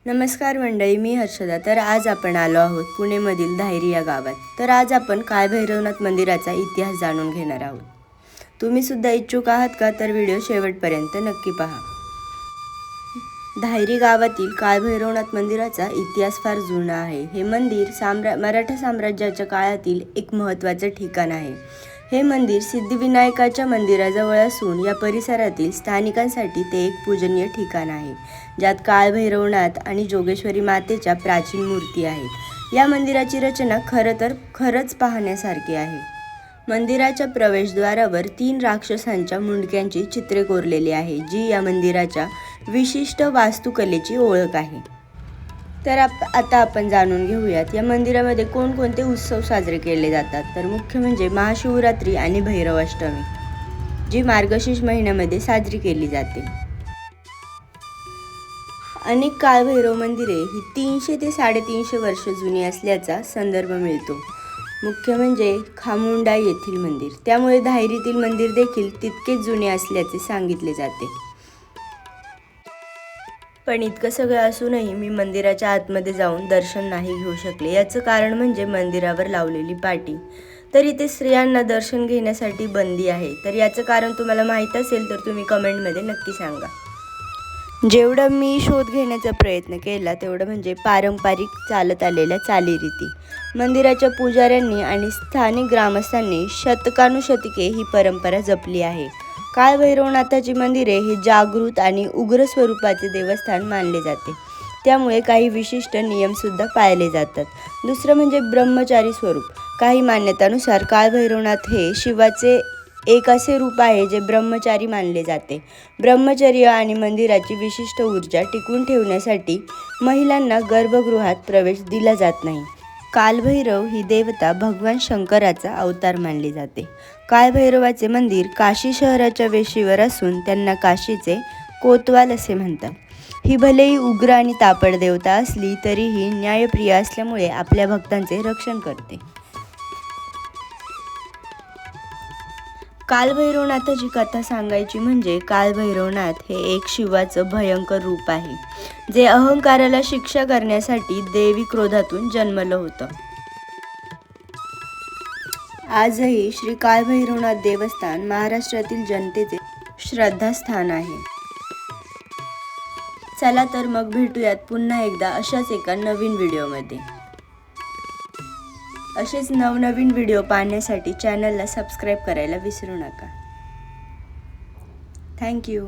नमस्कार मंडळी, मी हर्षदा. तर आज आपण आलो आहोत पुणेमधील धायरी या गावात. तर आज आपण काळभैरवनाथ मंदिराचा इतिहास जाणून घेणार आहोत. तुम्ही सुद्धा इच्छुक आहात का? तर व्हिडिओ शेवटपर्यंत नक्की पहा. धायरी गावातील काळभैरवनाथ मंदिराचा इतिहास फार जुना आहे. हे मंदिर मराठा साम्राज्याच्या काळातील एक महत्त्वाचे ठिकाण आहे. हे मंदिर सिद्धिविनायकाच्या मंदिराजवळ असून या परिसरातील स्थानिकांसाठी ते एक पूजनीय ठिकाण आहे, ज्यात काळभैरवनाथ आणि जोगेश्वरी मातेच्या प्राचीन मूर्ती आहेत. या मंदिराची रचना खरंच पाहण्यासारखी आहे. मंदिराच्या प्रवेशद्वारावर 3 राक्षसांच्या मुंडक्यांची चित्रे कोरलेली आहे, जी या मंदिराच्या विशिष्ट वास्तुकलेची ओळख आहे. तर आता आपण जाणून घेऊयात या मंदिरामध्ये कोणकोणते उत्सव साजरे केले जातात. तर मुख्य म्हणजे महाशिवरात्री आणि भैरवाष्टमी, जी मार्गशीर्ष महिन्यामध्ये साजरी केली जाते. अनेक काळभैरव मंदिरे ही 300 ते 350 वर्ष जुनी असल्याचा संदर्भ मिळतो. मुख्य म्हणजे खामुंडा येथील मंदिर, त्यामुळे धायरीतील मंदिर देखील तितकेच जुने असल्याचे सांगितले जाते. पण इतकं सगळं असूनही मी मंदिराच्या आतमध्ये जाऊन दर्शन नाही घेऊ शकले. याचं कारण म्हणजे मंदिरावर लावलेली पाटी. तर इथे स्त्रियांना दर्शन घेण्यासाठी बंदी आहे. तर याचं कारण तुम्हाला माहीत असेल तर तुम्ही कमेंटमध्ये नक्की सांगा. जेवढं मी शोध घेण्याचा प्रयत्न केला तेवढं म्हणजे पारंपरिक चालत आलेल्या चालीरीती. मंदिराच्या पुजाऱ्यांनी आणि स्थानिक ग्रामस्थांनी शतकानुशतके ही परंपरा जपली आहे. काळभैरवनाथाची मंदिरे हे जागृत आणि उग्र स्वरूपाचे देवस्थान मानले जाते, त्यामुळे काही विशिष्ट नियमसुद्धा पाळले जातात. दुसरं म्हणजे ब्रह्मचारी स्वरूप. काही मान्यतानुसार काळभैरवनाथ हे शिवाचे एक असे रूप आहे जे ब्रह्मचारी मानले जाते. ब्रह्मचर्य आणि मंदिराची विशिष्ट ऊर्जा टिकवून ठेवण्यासाठी महिलांना गर्भगृहात प्रवेश दिला जात नाही. कालभैरव ही देवता भगवान शंकराचा अवतार मानली जाते. काळभैरवाचे मंदिर काशी शहराच्या वेशीवर असून त्यांना काशीचे कोतवाल असे म्हणतात. ही भलेही उग्र आणि तापड देवता असली तरीही न्यायप्रिय असल्यामुळे आपल्या भक्तांचे रक्षण करते. काळभैरवनाथाची कथा सांगायची म्हणजे काळभैरवनाथ हे एक शिवाचं भयंकर रूप आहे, जे अहंकाराला शिक्षा करण्यासाठी देवी क्रोधातून जन्मलं होतं. आजही श्री काळभैरवनाथ देवस्थान महाराष्ट्रातील जनतेचे श्रद्धास्थान आहे. चला तर मग भेटूयात पुन्हा एकदा अशाच एका नवीन व्हिडिओमध्ये. असेच नवनवीन व्हिडिओ पाहण्यासाठी चॅनलला सबस्क्राईब करायला विसरू नका. थँक्यू.